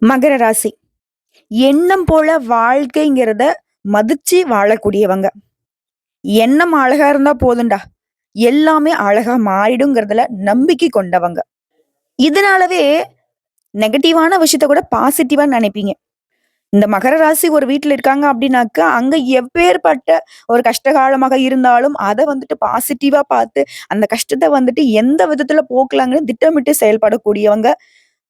மகர ராசி. எண்ணம் போல வாழ்க்கைங்கிறத மதிச்சு வாழக்கூடியவங்க. எண்ணம் அழகா இருந்தா போதும்டா. எல்லாமே அழகா மாறிடுங்கிறதுல நம்பிக்கை கொண்டவங்க. இதனாலவே நெகட்டிவான விஷயத்த கூட பாசிட்டிவா நினைப்பீங்க. இந்த மகர ராசி ஒரு வீட்ல இருக்காங்க அப்படின்னாக்கா, அங்க எப்பேர்ப்பட்ட ஒரு கஷ்டகாலமாக இருந்தாலும், அத வந்துட்டு பாசிட்டிவா பார்த்து, அந்த கஷ்டத்த வந்துட்டு எந்த விதத்துல போக்கலாங்கன்னு திட்டமிட்டு செயல்படக்கூடியவங்க.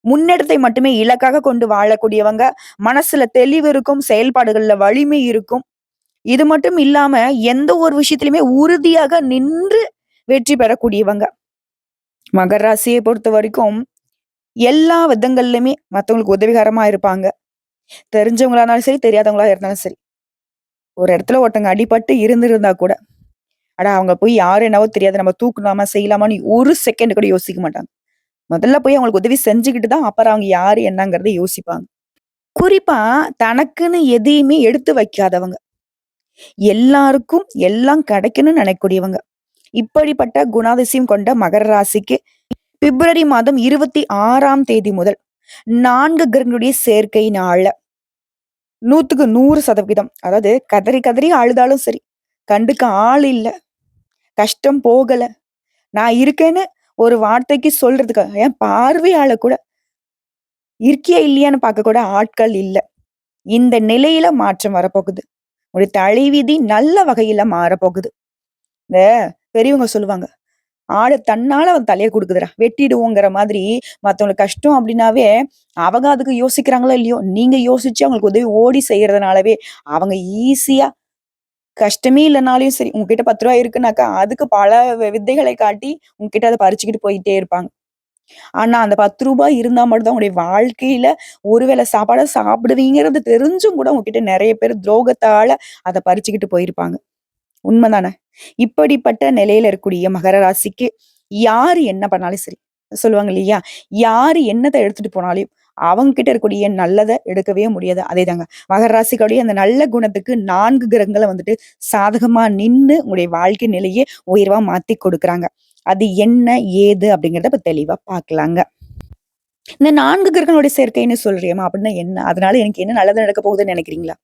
முன்னேற்றத்தை மட்டுமே இலக்காக கொண்டு வாழக்கூடியவங்க. மனசுல தெளிவு இருக்கும், செயல்பாடுகள்ல வலிமை இருக்கும். இது மட்டும் இல்லாம, எந்த ஒரு விஷயத்திலுமே உறுதியாக நின்று வெற்றி பெறக்கூடியவங்க. மகர ராசிய பொறுத்தவரைக்கும், எல்லா விதங்கள்லயுமே மத்தவங்களுக்கு உதவிகரமா இருப்பாங்க. தெரிஞ்சவங்களா இருந்தாலும் சரி, தெரியாதவங்களா இருந்தாலும் சரி. ஒரு இடத்துல ஒருத்தங்க அடிபட்டு இருந்திருந்தா கூட, அட அவங்க போய் யாரு என்னவோ தெரியாது. நம்ம தூக்கலாமா, செய்யலாமான்னு ஒரு செகண்ட் கூட யோசிக்க மாட்டாங்க. முதல்ல போய் அவங்களுக்கு உதவி செஞ்சுக்கிட்டு தான், அப்புறம் அவங்க யாரு என்னங்கிறத யோசிப்பாங்க. குறிப்பா தனக்குன்னு எதையுமே எடுத்து வைக்காதவங்க. எல்லாருக்கும் எல்லாம் கிடைக்கணும்னு நினைக்கக்கூடியவங்க. இப்படிப்பட்ட குணாதிசயம் கொண்ட மகர ராசிக்கு பிப்ரவரி மாதம் 26ஆம் தேதி முதல் 4 கிரகங்களுடைய சேர்க்கையினால 100க்கு 100% அதாவது கதறி கதறி அழுதாலும் சரி, கண்டுக்க ஆள் இல்ல, கஷ்டம் போகல, நான் இருக்கேன்னு ஒரு வார்த்தைக்கு சொல்றதுக்கு என் பார்வையால கூட இருக்கியா இல்லையான்னு பார்க்க கூட ஆட்கள் இல்ல. இந்த நிலையில மாற்றம் வரப்போகுது. ஒரு தலைவிதி நல்ல வகையில மாறப்போகுது. இந்த பெரியவங்க சொல்லுவாங்க. ஆடு தன்னால அவன் தலைய குடுக்குதுடா. வெட்டிடுவோங்கிற மாதிரி மத்தவங்களுக்கு கஷ்டம் அப்டின்னாவே, அவங்க அதுக்கு யோசிக்கிறாங்களோ இல்லையோ, நீங்க யோசிச்சு அவங்களுக்கு உதவி ஓடி செய்யறதுனாலவே, அவங்க ஈஸியா கஷ்டமே இல்லனாலும் சரி, உங்ககிட்ட ரூ. 10 இருக்குனாக்கா, அதுக்கு பல வித்தைகளை காட்டி உங்ககிட்ட அத பறிச்சுக்கிட்டு போயிட்டே இருப்பாங்க. ஆனா அந்த ரூ. 10 இருந்தா மட்டும் தான் உங்களுடைய வாழ்க்கையில ஒரு வேள சாப்பாட சாப்பிடுவீங்கிறது தெரிஞ்சும் கூட உங்ககிட்ட நெறைய பேர் துரோகத்தால அத பறிச்சுக்கிட்டு போயிருப்பாங்க. உண்மதானே? இப்படிப்பட்ட நிலையில இருக்கக்கூடிய மகர ராசிக்கு யாரு என்ன பண்ணாலும் சரி, சொல்லுவாங்க இல்லையா? யாரு என்னத்த எடுத்துட்டு போனாலும், அவங்க கிட்ட இருக்கக்கூடிய நல்லத எடுக்கவே முடியாது. அதேதாங்க. மகர ராசிக்காருடைய அந்த நல்ல குணத்துக்கு 4 கிரகங்கள வந்துட்டு சாதகமா நின்னு உங்களுடைய வாழ்க்கை நிலையே உயர்வா மாத்தி கொடுக்குறாங்க. அது என்ன? ஏது? அப்படிங்கிறத இப்ப தெளிவா பார்க்கலாங்க. இந்த 4 கிரகங்களுடைய சேர்க்கைன்னு சொல்றியேம்மா அப்படின்னா என்ன? அதனால எனக்கு என்ன நல்லது நடக்க போகுதுன்னு நினைக்கிறீங்களா?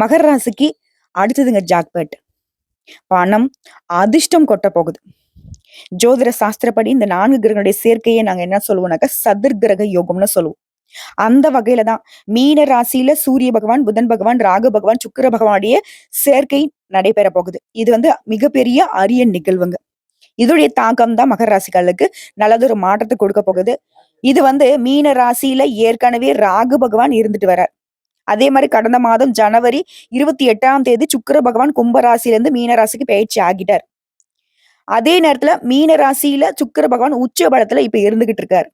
மகர ராசிக்கு அடுத்ததுங்க ஜாக்பாட். பணம், அதிர்ஷ்டம் கொட்டப் போகுது. ஜோதிட சாஸ்திரப்படி இந்த 4 கிரகங்களுடைய சேர்க்கையை நாங்க என்ன சொல்லுவோம்னாக்கா, சதுர்கிரக யோகம்னு சொல்லுவோம். அந்த வகையில தான் மீன ராசியில சூரிய பகவான், புதன் பகவான், ராகு பகவான், சுக்கிர பகவானுடைய சேர்க்கை நடைபெற போகுது. இது வந்து மிகப்பெரிய அரிய நிகழ்வுங்க. இதோடைய தாக்கம் தான் மகர ராசிக்காரர்களுக்கு நல்லதொரு மாற்றத்தை கொடுக்க போகுது. இது வந்து மீன ராசியில ஏற்கனவே ராகு பகவான் இருந்துட்டு வரார். அதே மாரி கடந்த மாதம் ஜனவரி 28ஆம் தேதி சுக்கிர பகவான் கும்ப ராசியிலிருந்து மீன ராசிக்கு பெயர்ச்சி ஆகிட்டார். அதே நேரத்துல மீன ராசியில சுக்கிர பகவான் உச்ச பலத்துல இப்ப இருந்துகிட்டு இருக்காரு.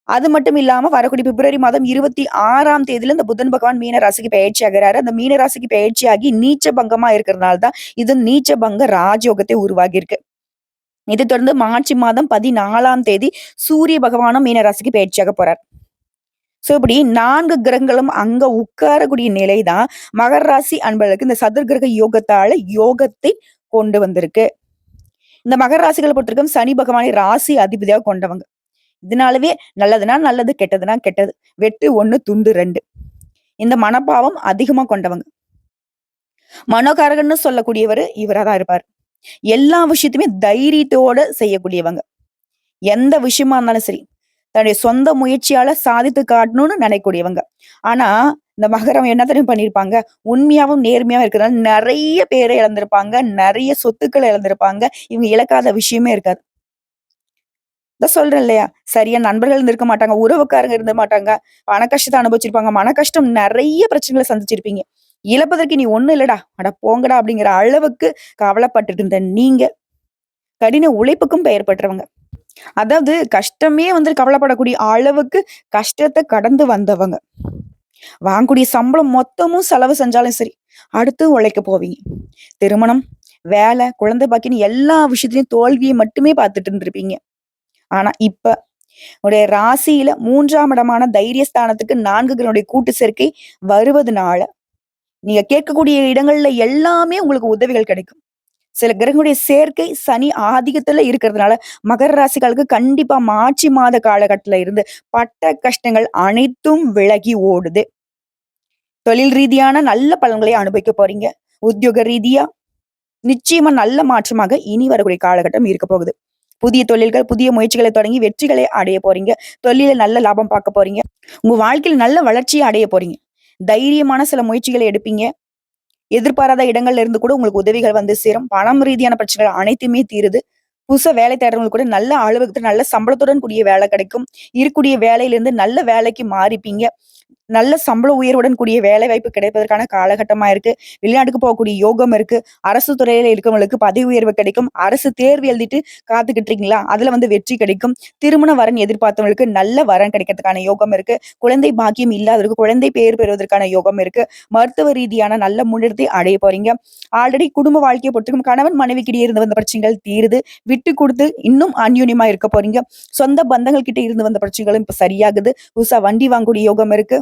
அது மட்டும் இல்லாம வரக்கூடிய பிப்ரவரி மாதம் 26ஆம் தேதியில இந்த புதன் பகவான் மீன ராசிக்கு பெயர்ச்சி ஆகுறாரு. அந்த மீன ராசிக்கு பெயர்ச்சியாகி நீச்ச பங்கமா இருக்கிறதுனால தான் இது நீச்ச பங்க ராஜயோகத்தை உருவாகி இருக்கு. இதை தொடர்ந்து மார்ச் மாதம் 14ஆம் தேதி சூரிய பகவானும் மீன ராசிக்கு பெயர்ச்சியாக போறார். சோ இப்படி 4 கிரகங்களும் அங்க உட்காரக்கூடிய நிலைதான் மகர ராசி அன்பர்களுக்கு இந்த சதுர்கிரக யோகத்தால யோகத்தை கொண்டு வந்திருக்கு. இந்த மகர ராசிகளை பொறுத்தவரைக்கும் சனி பகவானை ராசி அதிபதியாக கொண்டவங்க. இதனாலவே நல்லதுன்னா நல்லது, கெட்டதுன்னா கெட்டது. வெட்டு 1 துண்டு 2. இந்த மனப்பாவம் அதிகமா கொண்டவங்க. மனோகாரகன்னு சொல்லக்கூடியவரு இவரா தான் இருப்பார். எல்லா விஷயத்தையுமே தைரியத்தோட செய்யக்கூடியவங்க. எந்த விஷயமா இருந்தாலும் சரி, தன்னுடைய சொந்த முயற்சியால சாதித்து காட்டணும்னு நினைக்கக்கூடியவங்க. ஆனா, இந்த மகரம் என்ன தெரியுமா பண்ணியிருப்பாங்க? உண்மையாவும், நேர்மையாவும் இருக்கிறதுனால நெறைய பேர இழந்திருப்பாங்க. நெறைய சொத்துக்கள இழந்திருப்பாங்க. இவங்க இழக்காத விஷயமே இருக்காது. அதான் சொல்றேன் இல்லையா? சரியா நண்பர்கள் இருந்திருக்க மாட்டாங்க. உறவுக்காரங்க இருந்த மாட்டாங்க. பண கஷ்டத்த அனுபவிச்சிருப்பாங்க. மன கஷ்டம் நெறைய பிரச்சனைகள சந்திச்சிருப்பீங்க. இழப்பதற்கு நீ ஒண்ணும் இல்லடா. அட போங்கடா அப்படிங்கிற அளவுக்கு கவலைப்பட்டுட்டு இருந்த நீங்க, கடின உழைப்புக்கும் பெயர் பெற்றவங்க. அதாவது கஷ்டமே வந்து கவலைப்படக்கூடிய அளவுக்கு கஷ்டத்த கடந்து வந்தவங்க. வாங்கக்கூடிய சம்பளம் மொத்தமும் செலவு செஞ்சாலும் சரி, அடுத்து உழைக்க போவீங்க. திருமணம், வேலை, குழந்தை பாக்கியன்னு எல்லா விஷயத்திலயும் தோல்விய மட்டுமே பார்த்துட்டு இருந்திருப்பீங்க. ஆனா இப்ப உடைய ராசியில 3ஆம் இடமான தைரியஸ்தானத்துக்கு 4 கிரகங்களுடைய கூட்டு சேர்க்கை வருவதனால, நீங்க கேட்கக்கூடிய இடங்கள்ல எல்லாமே உங்களுக்கு உதவிகள் கிடைக்கும். சில கிரகங்களுடைய சேர்க்கை சனி ஆதிக்கத்துல இருக்கிறதுனால மகர ராசிக்காரர்களுக்கு கண்டிப்பா மார்ச் மாத காலகட்டத்துல இருந்து பட்ட கஷ்டங்கள் அனைத்தும் விலகி ஓடுது. தொழில் ரீதியான நல்ல பலன்களை அனுபவிக்க போறீங்க. உத்தியோக ரீதியா நிச்சயமா நல்ல மாற்றமாக இனி வரக்கூடிய காலகட்டம் இருக்க போகுது. புதிய தொழில்கள், புதிய முயற்சிகளை தொடங்கி வெற்றிகளை அடைய போறீங்க. தொழில்ல நல்ல லாபம் பார்க்க போறீங்க. உங்க வாழ்க்கையில நல்ல வளர்ச்சிய அடைய போறீங்க. தைரியமான சில முயற்சிகளை எடுப்பீங்க. எதிர்பாராத இடங்கள்ல இருந்து கூட உங்களுக்கு உதவிகள் வந்து சேரும். பணம் ரீதியான பிரச்சனைகள் அனைத்துமே தீருது. புதுசா வேலை தேடுறவங்களுக்கு கூட நல்ல அலுவலகத்துல நல்ல சம்பளத்துடன் கூடிய வேலை கிடைக்கும். இருக்கக்கூடிய வேலையிலிருந்து நல்ல வேலைக்கு மாறிப்பீங்க. நல்ல சம்பள உயர்வுடன் கூடிய வேலைவாய்ப்பு கிடைப்பதற்கான காலகட்டமா இருக்கு. வெளிநாட்டுக்கு போகக்கூடிய யோகம் இருக்கு. அரசு துறையில இருக்கவங்களுக்கு பதவி உயர்வு கிடைக்கும். அரசு தேர்வு எழுதிட்டு காத்துக்கிட்டு இருக்கீங்களா? அதுல வந்து வெற்றி கிடைக்கும். திருமண வரன் எதிர்பார்த்தவங்களுக்கு நல்ல வரன் கிடைக்கிறதுக்கான யோகம் இருக்கு. குழந்தை பாக்கியம் இல்லாதவருக்கு குழந்தை பேர் பெறுவதற்கான யோகம் இருக்கு. மருத்துவ ரீதியான நல்ல முன்னேற்றத்தை அடைய போறீங்க. ஆல்ரெடி குடும்ப வாழ்க்கையை பொறுத்திருக்கும் கணவன் மனைவிக்கிடையே இருந்து வந்த பிரச்சனைகள் தீருது. விட்டு கொடுத்து இன்னும் அந்யூன்யமா இருக்க போறீங்க. சொந்த பந்தங்கள் கிட்ட இருந்து வந்த பிரச்சனைகளும் இப்ப சரியாகுது. புதுசா வண்டி வாங்கக்கூடிய யோகம் இருக்கு.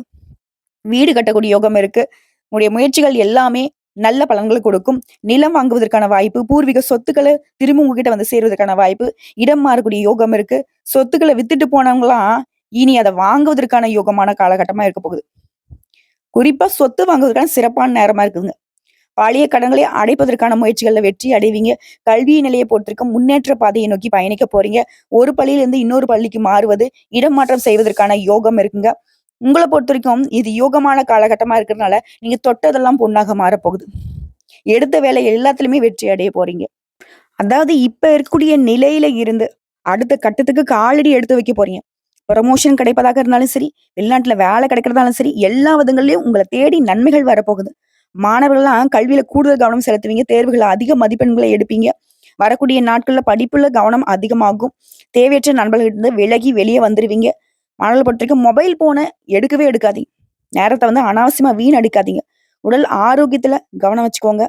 வீடு கட்டக்கூடிய யோகம் இருக்கு. உங்களுடைய முயற்சிகள் எல்லாமே நல்ல பலன்களை கொடுக்கும். நிலம் வாங்குவதற்கான வாய்ப்பு, பூர்வீக சொத்துக்கள திரும்ப உங்ககிட்ட வந்து சேருவதற்கான வாய்ப்பு, இடம் மாறக்கூடிய யோகம் இருக்கு. சொத்துக்கள வித்துட்டு போனவங்கலாம் இனி அத வாங்குவதற்கான யோகமான காலகட்டமா இருக்க போகுது. குறிப்பா சொத்து வாங்குவதற்கான சிறப்பான நேரமா இருக்குதுங்க. பழைய கடன்களை அடைப்பதற்கான முயற்சிகள்ல வெற்றி அடைவீங்க. கல்வி நிலையை பொறுத்திருக்கும் முன்னேற்ற பாதையை நோக்கி பயணிக்க போறீங்க. ஒரு பள்ளியிலிருந்து இன்னொரு பள்ளிக்கு மாறுவது, இடமாற்றம் செய்வதற்கான யோகம் இருக்குங்க. உங்கள பொறுத்தவரைக்கும் இது யோகமான காலகட்டமா இருக்கிறதுனால, நீங்க தொட்டதெல்லாம் பொன்னாக மாறப்போகுது. எடுத்த வேலை எல்லாத்துலயுமே வெற்றி அடைய போறீங்க. அதாவது இப்ப இருக்கக்கூடிய நிலையில இருந்து, அடுத்த கட்டத்துக்கு காலடி எடுத்து வைக்க போறீங்க. ப்ரமோஷன் கிடைப்பதாக இருந்தாலும் சரி, வெளிநாட்டுல வேலை கிடைக்கிறதாலும் சரி, எல்லா விதங்கள்லயும் உங்கள தேடி நன்மைகள் வரப்போகுது. மாணவர்கள்லாம் கல்வியில கூடுதல் கவனம் செலுத்துவீங்க. தேர்வுகள்ல அதிக மதிப்பெண்களை எடுப்பீங்க. வரக்கூடிய நாட்கள்ல படிப்புல கவனம் அதிகமாகும். தேவையற்ற நண்பர்களிடந்து விலகி வெளியே வந்துருவீங்க. மாணவர்கள பொறுத்தவரைக்கும் மொபைல் போன எடுக்கவே எடுக்காதீங்க. நேரத்த வந்து அனாவசியமா வீணடிக்காதீங்க. உடல் ஆரோக்கியத்துல கவனம் வச்சுக்கோங்க.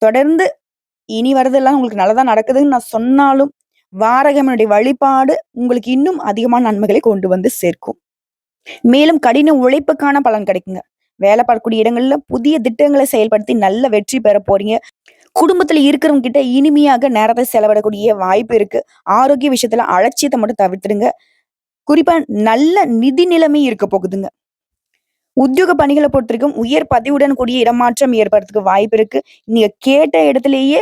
தொடர்ந்து இனி வரதெல்லாம் உங்களுக்கு நல்லதா நடக்குதுன்னு நான் சொன்னாலும், வாராகியம்மனுடைய வழிபாடு உங்களுக்கு இன்னும் அதிகமான நன்மைகளை கொண்டு வந்து சேர்க்கும். மேலும் கடின உழைப்புக்கான பலன் கிடைக்குங்க. வேலை பார்க்கக்கூடிய இடங்கள்ல புதிய திட்டங்களை செயல்படுத்தி நல்ல வெற்றி பெற போறீங்க. குடும்பத்துல இருக்கிறவங்க கிட்ட இனிமையாக நேரத்தை செலவிடக்கூடிய வாய்ப்பு இருக்கு. ஆரோக்கிய விஷயத்துல அலட்சியத்தை மட்டும் தவிர்த்துடுங்க. குறிப்பா நல்ல நிதி நிலைமை இருக்க போகுதுங்க. உத்தியோக பணிகளை பொறுத்தவரைக்கும் உயர் பதவியுடன் கூடிய இடமாற்றம் ஏற்படுறதுக்கு வாய்ப்பு இருக்கு. நீங்க கேட்ட இடத்திலேயே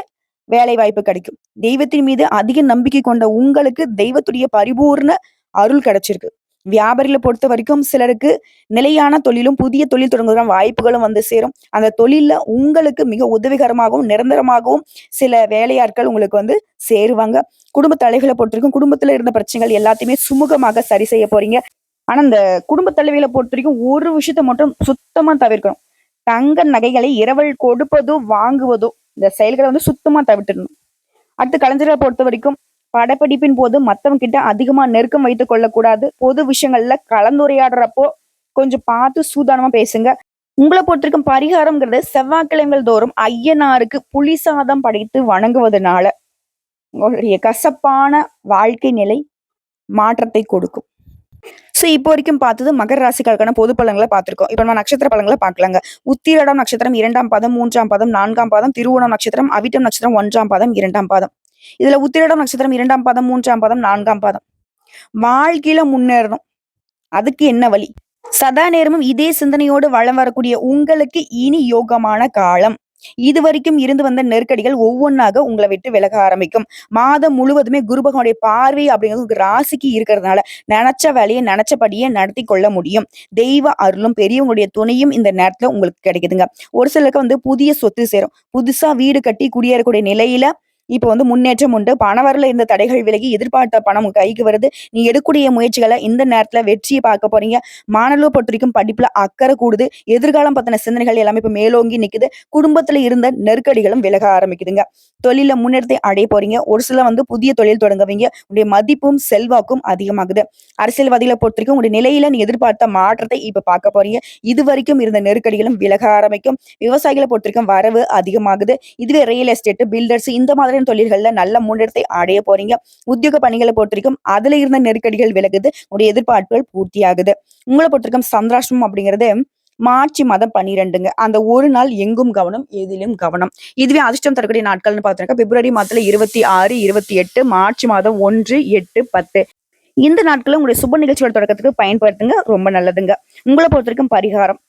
வேலை வாய்ப்பு கிடைக்கும். தெய்வத்தின் மீது அதிக நம்பிக்கை கொண்ட உங்களுக்கு தெய்வத்துடைய பரிபூர்ண அருள் கிடைச்சிருக்கு. வியாபாரிகளை பொறுத்த வரைக்கும் சிலருக்கு நிலையான தொழிலும் புதிய தொழில் தொடங்குவதற்கான வாய்ப்புகளும் வந்து சேரும். அந்த தொழில்ல உங்களுக்கு மிக உதவிகரமாகவும் நிரந்தரமாகவும் சில வேலையாட்கள் உங்களுக்கு வந்து சேருவாங்க. குடும்ப தலைவிகளை பொறுத்தவரைக்கும் குடும்பத்துல இருந்த பிரச்சனைகள் எல்லாத்தையுமே சுமூகமாக சரி செய்ய போறீங்க. ஆனா இந்த குடும்ப தலைவிகளை பொறுத்தவரைக்கும் ஒரு விஷயத்த மட்டும் சுத்தமா தவிர்க்கணும். தங்க நகைகளை இரவல் கொடுப்பதோ வாங்குவதோ இந்த செயல்களை வந்து சுத்தமா தவிர்த்திடணும். அடுத்து கலைஞர்களை பொறுத்த வரைக்கும் படப்பிடிப்பின் போது மத்தவங்க கிட்ட அதிகமா நெருக்கம் வைத்துக் கொள்ளக்கூடாது. பொது விஷயங்கள்ல கலந்துரையாடுறப்போ கொஞ்சம் பார்த்து சூதானமா பேசுங்க. உங்களை பொறுத்திருக்கும் பரிகாரம்ங்கிறது செவ்வாய்க்கிழமைகள் தோறும் ஐயனாருக்கு புளி சாதம் படைத்து வணங்குவதனால உங்களுடைய கசப்பான வாழ்க்கை நிலை மாற்றத்தை கொடுக்கும். சோ இப்போ வரைக்கும் பார்த்தது மகர ராசிக்கான பொது பலன்களை பார்த்திருக்கோம். இப்ப நம்ம நட்சத்திர பலன்களை பார்க்கலாங்க. உத்திரடம் நட்சத்திரம் 2ஆம் பாதம், 3ஆம் பாதம், 4ஆம் பாதம், திருவோணம் நட்சத்திரம், அவிட்டம் நட்சத்திரம் 1ஆம் பாதம், 2ஆம் பாதம். இதுல உத்திரடம் நட்சத்திரம் 2ஆம் பாதம், 3ஆம் பாதம், 4ஆம் பாதம். வாழ்க்கையில முன்னேறணும். அதுக்கு என்ன வழி? சதா நேரமும் இதே சிந்தனையோடு வளம் வரக்கூடிய உங்களுக்கு இனி யோகமான காலம். இதுவரைக்கும் இருந்து வந்த நெருக்கடிகள் ஒவ்வொன்னாக உங்களை விட்டு விலக ஆரம்பிக்கும். மாதம் முழுவதுமே குரு பகவானுடைய பார்வை அப்படிங்கிறது உங்க ராசிக்கு இருக்கிறதுனால நினைச்ச வேலையை நினைச்சபடியே நடத்தி கொள்ள முடியும். தெய்வ அருளும் பெரியவங்களுடைய துணையும் இந்த நேரத்துல உங்களுக்கு கிடைக்குதுங்க. ஒரு சிலருக்கு வந்து புதிய சொத்து சேரும். புதுசா வீடு கட்டி குடியேறக்கூடிய நிலையில இப்ப வந்து முன்னேற்றம் உண்டு. பணவரல இருந்த தடைகள் விலகி எதிர்பார்த்த பணம் உங்க கைக்கு வருது. நீ எடுக்கக்கூடிய முயற்சிகளை இந்த நேரத்துல வெற்றியை பார்க்க போறீங்க. மாணவர்களை பொறுத்த வரைக்கும் படிப்புல அக்கறை கூடுது. எதிர்காலம் பத்தின சிந்தனைகள் எல்லாமே இப்ப மேலோங்கி நிக்குது. குடும்பத்துல இருந்த நெருக்கடிகளும் விலக ஆரம்பிக்குதுங்க. தொழில முன்னேற்றத்தை அடைய போறீங்க. ஒரு சில வந்து புதிய தொழில் தொடங்குவீங்க. உங்களுடைய மதிப்பும் செல்வாக்கும் அதிகமாகுது. அரசியல்வாதிகளை பொறுத்த வரைக்கும் உங்களுடைய நிலையில நீ எதிர்பார்த்த மாற்றத்தை இப்ப பார்க்க போறீங்க. இது வரைக்கும் இருந்த நெருக்கடிகளும் விலக ஆரம்பிக்கும். விவசாயிகளை பொறுத்த வரைக்கும் வரவு அதிகமாகுது. இதுவே ரியல் எஸ்டேட், பில்டர்ஸ் இந்த மாதிரி தொழில்கள்ல நல்ல முன்னேற்றத்தை அடைய போறீங்க. உத்தியோக பணிகளை பொறுத்த வரைக்கும் அதுல இருந்த நெருக்கடிகள் விலகுது. உங்களுடைய எதிர்பார்ப்புகள் பூர்த்தியாகுது. உங்களை பொறுத்த வரைக்கும் சந்திராஷ்டமம் அப்படிங்கிறது மார்ச் மாதம் 12ங்க. அந்த ஒரு நாள் எங்கும் கவனம், எதிலும் கவனம். இதுவே அதிர்ஷ்டம் தரக்கூடிய நாட்கள்னு பார்த்தோம்னாக்கா, பிப்ரவரி மாதத்துல 26, 28, மார்ச் மாதம் 1, 8, 10. இந்த நாட்கள உங்களுடைய சுப நிகழ்ச்சியோட தொடக்கத்துக்கு பயன்படுத்துங்க. ரொம்ப நல்லதுங்க. உங்கள பொறுத்தவரைக்கும் பரிகாரம்.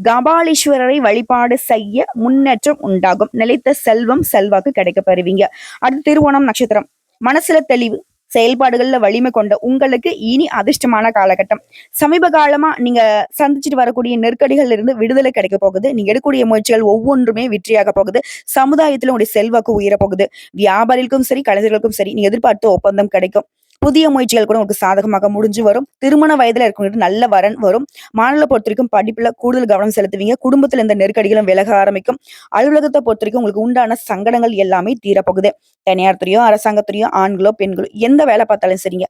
கபாலீஸ்வரரை வழிபாடு செய்ய முன்னேற்றம் உண்டாகும். நிலைத்த செல்வம், செல்வாக்கு கிடைக்கப் பெறுவீங்க. அடுத்து திருவோணம் நட்சத்திரம். மனசுல தெளிவு, செயல்பாடுகள்ல வலிமை கொண்ட உங்களுக்கு இனி அதிர்ஷ்டமான காலகட்டம். சமீப காலமா நீங்க சந்திச்சுட்டு வரக்கூடிய நெருக்கடிகள்ல இருந்து விடுதலை கிடைக்க போகுது. நீங்க எடுக்கக்கூடிய முயற்சிகள் ஒவ்வொன்றுமே வெற்றியாக போகுது. சமுதாயத்துல உங்களுடைய செல்வாக்கு உயர போகுது. வியாபாரிகளுக்கும் சரி, கலைஞர்களுக்கும் சரி, நீங்க எதிர்பார்த்த ஒப்பந்தம் கிடைக்கும். புதிய முயற்சிகள் கூட உங்களுக்கு சாதகமாக முடிஞ்சு வரும். திருமண வயதுல இருக்கவங்களுக்கு நல்ல வரன் வரும். மாணவர்களை பொறுத்தவரைக்கும் படிப்புல கூடுதல் கவனம் செலுத்துவீங்க. குடும்பத்துல இந்த நெருக்கடிகளும் விலக ஆரம்பிக்கும். அலுவலகத்தை பொறுத்தவரைக்கும் உங்களுக்கு உண்டான சங்கடங்கள் எல்லாமே தீரப்போகுது. தனியார் துறையோ, அரசாங்கத்துறையோ, ஆண்களோ, பெண்களோ எந்த வேலை பார்த்தாலும் சரிங்க.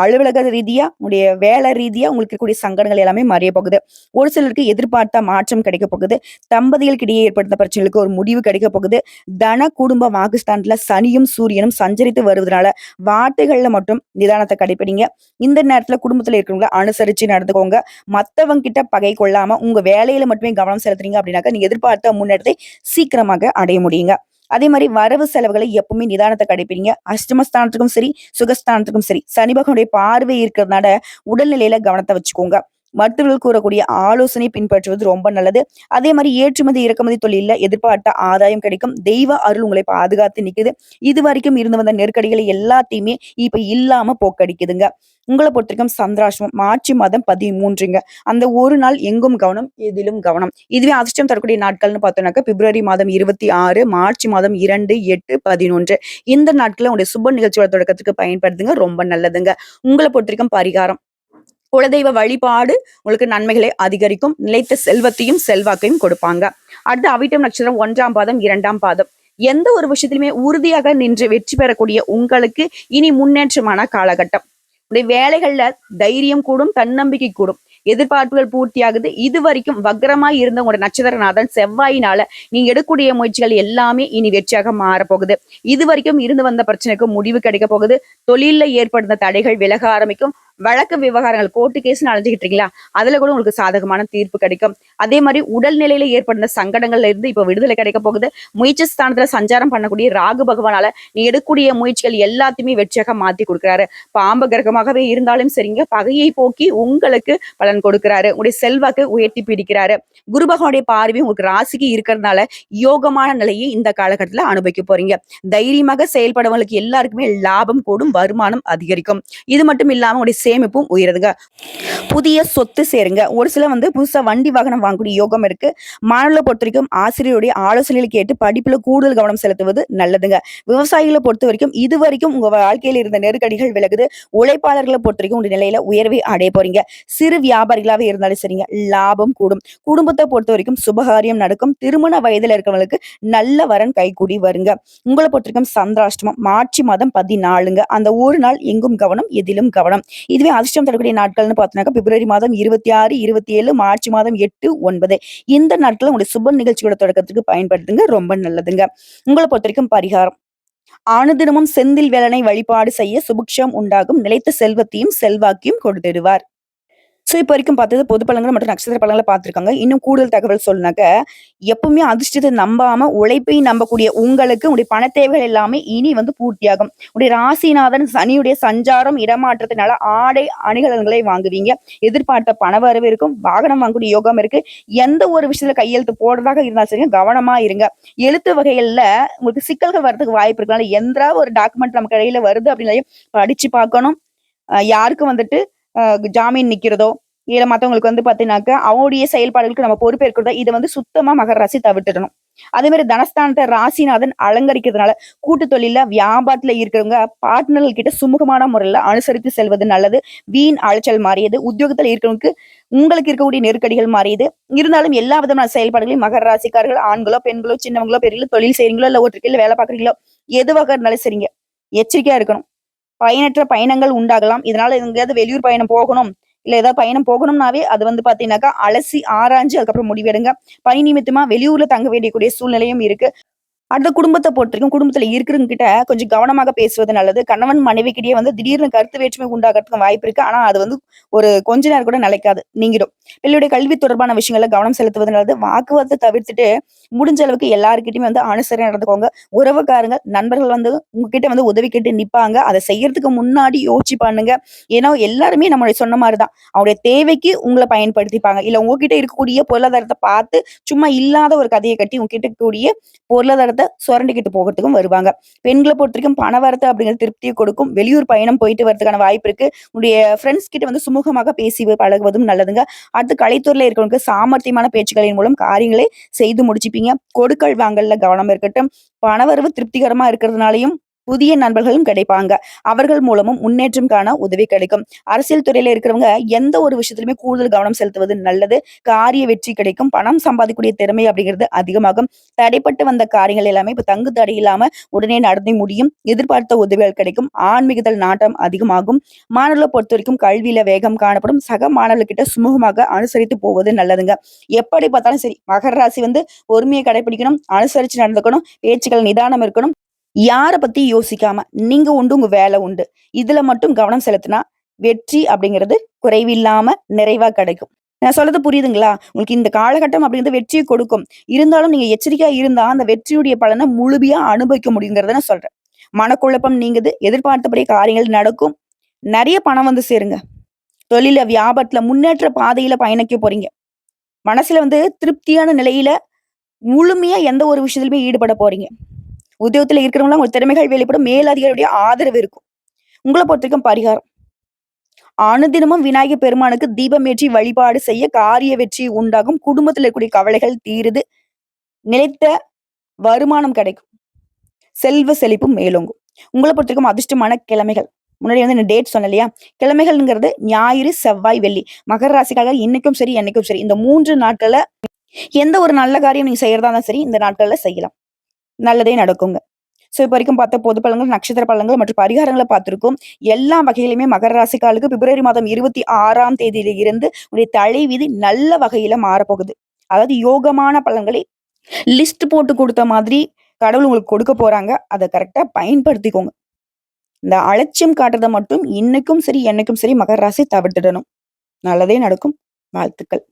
அலுவலக ரீதியா, உங்களுடைய வேலை ரீதியா உங்களுக்கு இருக்கக்கூடிய சங்கடங்கள் எல்லாமே மறைய போகுது. ஒரு சிலருக்கு எதிர்பார்த்த மாற்றம் கிடைக்க போகுது. தம்பதிகளுக்கு இடையே ஏற்படுத்த பிரச்சனைகளுக்கு ஒரு முடிவு கிடைக்க போகுது. தன குடும்ப வாக்குஸ்தானத்துல சனியும் சூரியனும் சஞ்சரித்து வருவதனால வார்த்தைகள்ல மட்டும் நிதானத்தை கடைபிடிங்க. இந்த நேரத்துல குடும்பத்துல இருக்கிறவங்கள அனுசரிச்சு நடந்துக்கோங்க. மத்தவங்க கிட்ட பகை கொள்ளாம உங்க வேலையில மட்டுமே கவனம் செலுத்துறீங்க அப்படின்னாக்கா நீங்க எதிர்பார்த்த முன்னேற்றத்தை சீக்கிரமாக அடைய முடியுங்க. அதே மாதிரி வரவு செலவுகளை எப்பவுமே நிதானத்தை கடைபிடிங்க. அஷ்டமஸ்தானத்துக்கும் சரி, சுகஸ்தானத்துக்கும் சரி, சனி பகவானுடைய பார்வை இருக்கிறதுனால உடல்நிலையில கவனத்தை வச்சுக்கோங்க. மருத்துவர்கள் கூறக்கூடிய ஆலோசனை பின்பற்றுவது ரொம்ப நல்லது. அதே மாதிரி ஏற்றுமதி இறக்குமதி தொழில எதிர்பார்த்த ஆதாயம் கிடைக்கும். தெய்வ அருள் உங்களை பாதுகாத்து நிக்குது. இது வரைக்கும் இருந்து வந்த நெருக்கடிகளை எல்லாத்தையுமே இப்ப இல்லாம போக்கடிக்குதுங்க. உங்களை பொறுத்தவரைக்கும் சந்திராஷ்டமம் மார்ச் மாதம் 13ங்க. அந்த ஒரு நாள் எங்கும் கவனம், எதிலும் கவனம். இதுவே அதிர்ஷ்டம் தரக்கூடிய நாட்கள்னு பார்த்தோம்னாக்கா, பிப்ரவரி மாதம் 26, மார்ச் மாதம் 2, 8, 11. இந்த நாட்கள உங்களுடைய சுப நிகழ்ச்சியோட தொடக்கத்துக்கு பயன்படுத்துங்க. ரொம்ப நல்லதுங்க. உங்களை பொறுத்தவரைக்கும் பரிகாரம். குலதெய்வ வழிபாடு உங்களுக்கு நன்மைகளை அதிகரிக்கும். நிலைத்த செல்வத்தையும் செல்வாக்கையும் கொடுப்பாங்க. அடுத்து அவிட்டம் நட்சத்திரம் 1ஆம் பாதம், 2ஆம் பாதம். எந்த ஒரு விஷயத்திலுமே உறுதியாக நின்று வெற்றி பெறக்கூடிய உங்களுக்கு இனி முன்னேற்றமான காலகட்டம். உடைய வேலைகள்ல தைரியம் கூடும், தன்னம்பிக்கை கூடும். எதிர்பார்ப்புகள் பூர்த்தியாகுது. இது வரைக்கும் வக்ரமாய் இருந்த உங்களோட நட்சத்திரநாதன் செவ்வாயினால நீங்க எடுக்கக்கூடிய முயற்சிகள் எல்லாமே இனி வெற்றியாக மாறப்போகுது. இது வரைக்கும் இருந்து வந்த பிரச்சனைக்கு முடிவு கிடைக்க போகுது. தொழில ஏற்படுத்த தடைகள் விலக ஆரம்பிக்கும். வழக்கு விவகாரங்கள் கோர்ட்டு கேஸ்னு அலைஞ்சுக்கிட்டு இருக்கீங்களா, அதுல கூட உங்களுக்கு சாதகமான தீர்ப்பு கிடைக்கும். அதே மாதிரி உடல்நிலையில ஏற்படுத்த சங்கடங்கள்ல இருந்து இப்ப விடுதலை கிடைக்க போகுது. முயற்சி ஸ்தானத்துல சஞ்சாரம் பண்ணக்கூடிய ராகு பகவானால நீ எடுக்கக்கூடிய முயற்சிகள் எல்லாத்தையுமே வெற்றியாக மாத்தி கொடுக்குறாரு. பாம்பு கிரகமாகவே இருந்தாலும் சரிங்க, பகையை போக்கி உங்களுக்கு பலன் கொடுக்கிறாரு. உங்களுடைய செல்வாக்கு உயர்த்தி பிடிக்கிறாரு. குரு பகவானுடைய பார்வை உங்களுக்கு ராசிக்கு இருக்கிறதுனால யோகமான நிலையை இந்த காலகட்டத்துல அனுபவிக்க போறீங்க. தைரியமாக செயல்படவங்களுக்கு எல்லாருக்குமே லாபம் கூடும், வருமானம் அதிகரிக்கும். இது மட்டும் இல்லாம உங்களுடைய சேமிப்பும் உயருதுங்க. புதிய சொத்து சேருங்க. ஒரு சில புதுசா வண்டி வாகனம் வாங்கக்கூடிய யோகம் இருக்கு. மாணவர்களை பொறுத்த வரைக்கும் ஆசிரியருடைய ஆலோசனைகளை கேட்டு படிப்புல கூடுதல் கவனம் செலுத்துவது நல்லதுங்க. விவசாயிகளை பொறுத்த வரைக்கும் இது வரைக்கும் உங்க வாழ்க்கையில இருந்த நெருக்கடிகள் விலகுது. உழைப்பாளர்களை பொறுத்த வரைக்கும் உங்க நிலையில உயர்வை அடைய போறீங்க. சிறு வியாபாரிகளாவே இருந்தாலும் சரிங்க, லாபம் கூடும். குடும்பத்தை பொறுத்த வரைக்கும் சுபகாரியம் நடக்கும். திருமண வயதுல இருக்கவங்களுக்கு நல்ல வரன் கைகூடி வருங்க. உங்களை பொறுத்த வரைக்கும் சந்திராஷ்டமம் மார்ச் மாதம் 14ங்க. அந்த ஒரு நாள் எங்கும் கவனம், எதிலும் கவனம். இதுவே அதிர்ஷ்டம் தரக்கூடிய நாட்கள்னு பார்த்தோம்னாக்கா, பிப்ரவரி மாதம் 26, 27, மார்ச் மாதம் 8, 9. இந்த நாட்கள் உங்களுடைய சுப நிகழ்ச்சியோட தொடக்கத்துக்கு பயன்படுத்துங்க. ரொம்ப நல்லதுங்க. உங்களை பொறுத்த வரைக்கும் பரிகாரம். அனுதினமும் செந்தில் வேலனை வழிபாடு செய்ய சுபிக்ஷம் உண்டாகும். நிலைத்த செல்வத்தையும் செல்வாக்கையும் கொடுத்திடுவார். இப்ப வரைக்கும் பார்த்தது பொது பலன்கள் மற்றும் நட்சத்திர பலன்களை பார்த்திருக்காங்க. இன்னும் கூடுதல் தகவல் சொல்லுனாக்க, எப்பவுமே அதிர்ஷ்டத்தை நம்பாம உழைப்பை நம்பக்கூடிய உங்களுக்கு உடைய பண தேவைகள் எல்லாமே இனி பூர்த்தியாகும். உடைய ராசிநாதன் சனியுடைய சஞ்சாரம் இடமாற்றத்தினால ஆடை அணிகலன்களை வாங்குவீங்க. எதிர்பார்த்த பண வரவு இருக்கும். வாகனம் வாங்கக்கூடிய யோகம் இருக்கு. எந்த ஒரு விஷயத்துல கையெழுத்து போடுறதாக இருந்தாலும் சரி, கவனமா இருங்க. எழுத்து வகைகள்ல உங்களுக்கு சிக்கல்கள் வர்றதுக்கு வாய்ப்பு இருக்கனால எந்த ஒரு டாக்குமெண்ட் நம்ம கையில வருது அப்படின்னு படிச்சு பார்க்கணும். யாருக்கும் ஜாமீன் நிக்கிறதோ இல்ல மத்தவங்களுக்கு பாத்தீங்கன்னாக்க அவங்களுடைய செயல்பாடுகளுக்கு நம்ம பொறுப்பேற்கிறதோ இதை சுத்தமா மகர ராசி தவிர்த்துடணும். அதே மாதிரி தனஸ்தானத்தை ராசிநாதன் அலங்கரிக்கிறதுனால கூட்டு தொழில வியாபாரத்துல இருக்கிறவங்க பார்ட்னர்கள் கிட்ட சுமூகமான முறையில அனுசரித்து செல்வது நல்லது. வீண் அலைச்சல் மாறியது. உத்தியோகத்துல இருக்கிறவங்களுக்கு உங்களுக்கு இருக்கக்கூடிய நெருக்கடிகள் மாறியது. இருந்தாலும் எல்லா விதமான செயல்பாடுகளையும் மகர ராசிக்காரர்கள் ஆண்களோ பெண்களோ சின்னவங்களோ பெரியங்களோ தொழில் செய்றீங்களோ இல்ல ஒற்றுக்கையில வேலை பார்க்குறீங்களோ எதுவாக இருந்தாலும் சரிங்க, எச்சரிக்கையா இருக்கணும். பயனற்ற பயணங்கள் உண்டாகலாம். இதனால எங்கேயாவது வெளியூர் பயணம் போகணும் இல்ல ஏதாவது பயணம் போகணும்னாவே அது பாத்தீங்கன்னாக்கா அலசி ஆராய்ஞ்சு அதுக்கப்புறம் முடிவெடுங்க. பணி நிமித்தமா வெளியூர்ல தங்க வேண்டிய கூடிய சூழ்நிலையும் இருக்கு. அடுத்த குடும்பத்த பொறுத்தவரைக்கும், குடும்பத்துல இருக்கிறவங்க கிட்ட கொஞ்சம் கவனமாக பேசுவது நல்லது. கணவன் மனைவிக்கிடையே வந்து திடீர்னு கருத்து வேற்றுமை உண்டாகறதுக்கு வாய்ப்பு இருக்கு. ஆனா, அது வந்து ஒரு கொஞ்ச நேரம் கூட நிலைக்காது. நீங்கிடும். பிள்ளையுடைய கல்வி தொடர்பான விஷயங்கள்ல கவனம் செலுத்துவது நல்லது. வாக்குவாதத்த தவிர்த்துட்டு, முடிஞ்ச அளவுக்கு எல்லார்கிட்டயுமே வந்து அனுசரணையா நடந்துக்கோங்க. உறவுக்காரங்க, நண்பர்கள் வந்து உங்ககிட்ட வந்து உதவி கேட்டு நிப்பாங்க. அத செய்யறதுக்கு முன்னாடி யோசிச்சு பண்ணுங்க. ஏன்னா, எல்லாருமே நம்மளுடைய சொன்ன மாரி தான். அவங்களுடைய தேவைக்கு உங்கள பயன்படுத்திப்பாங்க. இல்ல உங்ககிட்ட இருக்கக்கூடிய பொருளாதாரத்த பார்த்து, சும்மா இல்லாத ஒரு கதைய கட்டி உங்ககிட்ட இருக்கக்கூடிய பொருளாதாரத்த சுரண்டிக்கிட்டு போகறதுக்கும் வருவாங்க. பெண்கள பொறுத்தவரைக்கும் பண வரத்து அப்படிங்கிறது திருப்திய கொடுக்கும். வெளியூர் பயணம் போயிட்டு வரதுக்கான வாய்ப்பு இருக்கு. உங்களுடைய ஃப்ரெண்ட்ஸ் கிட்ட வந்து சுமூகமாக பேசி பழகுவதும் நல்லதுங்க. அடுத்து கலைத்துறையில இருக்கிறவங்களுக்கு சாமர்த்தியமான பேச்சுக்களின் மூலம் காரியங்களை செய்து முடிச்சுப்பீங்க. கொடுக்கல் வாங்கல்ல கவனம் இருக்கட்டும். பணவரவு திருப்திகரமா இருக்கிறதுனாலயும் புதிய நண்பர்களும் கிடைப்பாங்க. அவர்கள் மூலமும் முன்னேற்றம் காண உதவி கிடைக்கும். அரசியல் துறையில இருக்கிறவங்க எந்த ஒரு விஷயத்திலுமே கூடுதல் கவனம் செலுத்துவது நல்லது. காரிய வெற்றி கிடைக்கும். பணம் சம்பாதிக்கக்கூடிய திறமை அப்படிங்கிறது அதிகமாகும். தடைப்பட்டு வந்த காரியங்கள் எல்லாமே இப்ப தங்கு தடை இல்லாம உடனே நடந்து முடியும். எதிர்பார்த்த உதவிகள் கிடைக்கும். ஆன்மீகத்தில் நாட்டம் அதிகமாகும். மாணவர்களை பொறுத்தவரைக்கும் கல்வியில வேகம் காணப்படும். சக மாணவர்கள்கிட்ட சுமூகமாக அனுசரித்து போவது நல்லதுங்க. எப்படி பார்த்தாலும் சரி, மகர ராசி வந்து பொறுமையை கடைபிடிக்கணும், அனுசரிச்சு நடந்துக்கணும், பேச்சுக்கள் நிதானம் இருக்கணும். யார பத்தி யோசிக்காம, நீங்க உண்டு, உங்க வேலை உண்டு. இதுல மட்டும் கவனம் செலுத்தினா, வெற்றி அப்படிங்கிறது குறைவில்லாம நிறைவா கிடைக்கும். நான் சொல்றது புரியுதுங்களா? உங்களுக்கு இந்த காலகட்டம் அப்படிங்கிறது வெற்றிய கொடுக்கும். இருந்தாலும் நீங்க எச்சரிக்கையா இருந்தா, அந்த வெற்றியுடைய பலன முழுமையா அனுபவிக்க முடியுங்கிறத நான் சொல்றேன். மனக்குழப்பம் நீங்குது. எதிர்பார்த்தபடி காரியங்கள் நடக்கும். நெறைய பணம் வந்து சேருங்க. தொழில்ல, வியாபாரத்துல முன்னேற்ற பாதையில பயணிக்க போறீங்க. மனசுல வந்து திருப்தியான நிலையில முழுமையா எந்த ஒரு விஷயத்திலுமே ஈடுபட போறீங்க. உத்தியோகத்துல இருக்கிறவங்கலாம் உங்க திறமைகள் வெளிப்படும். மேலதிகாரியுடைய ஆதரவு இருக்கும். உங்கள பொறுத்தவரைக்கும் பரிகாரம். அனுதினமும் விநாயகர் பெருமானுக்கு தீபம் ஏற்றி வழிபாடு செய்ய காரிய வெற்றி உண்டாகும். குடும்பத்துல இருக்கக்கூடிய கவலைகள் தீருது. நிலைத்த வருமானம் கிடைக்கும். செல்வ செழிப்பும் மேலோங்கும். உங்கள பொறுத்தவரைக்கும் அதிர்ஷ்டமான கிழமைகள். முன்னாடி வந்து இந்த டேட் சொன்னேன் இல்லையா? கிழமைகள்ங்கிறது ஞாயிறு, செவ்வாய், வெள்ளி. மகர ராசிக்காக இன்னைக்கும் சரி, என்னைக்கும் சரி. இந்த 3 நாட்கள்ல எந்த ஒரு நல்ல காரியம் நீங்க செய்யறதா இருந்தாலும் சரி, இந்த நாட்கள்ல செய்யலாம். நல்லதே நடக்குங்க. இப்ப வரைக்கும் பார்த்த பொது பலன்கள், நட்சத்திர பலன்கள் மற்றும் பரிகாரங்கள பார்த்திருக்கோம். எல்லா வகையிலுமே மகர ராசிக்காலுக்கு பிப்ரவரி மாதம் 26ஆம் தேதியில இருந்து உடைய தலைவிதி நல்ல வகையில மாறப்போகுது. அதாவது யோகமான பலன்களை லிஸ்ட் போட்டு குடுத்த மாதிரி கடவுள் உங்களுக்கு கொடுக்க போறாங்க. அத கரெக்ட்டா பயன்படுத்திக்கோங்க. இந்த அலட்சியம் காட்டுறத மட்டும் இன்னைக்கும் சரி, என்னைக்கும் சரி மகர ராசி தவிர்த்துடணும். நல்லதே நடக்கும். வாழ்த்துக்கள்.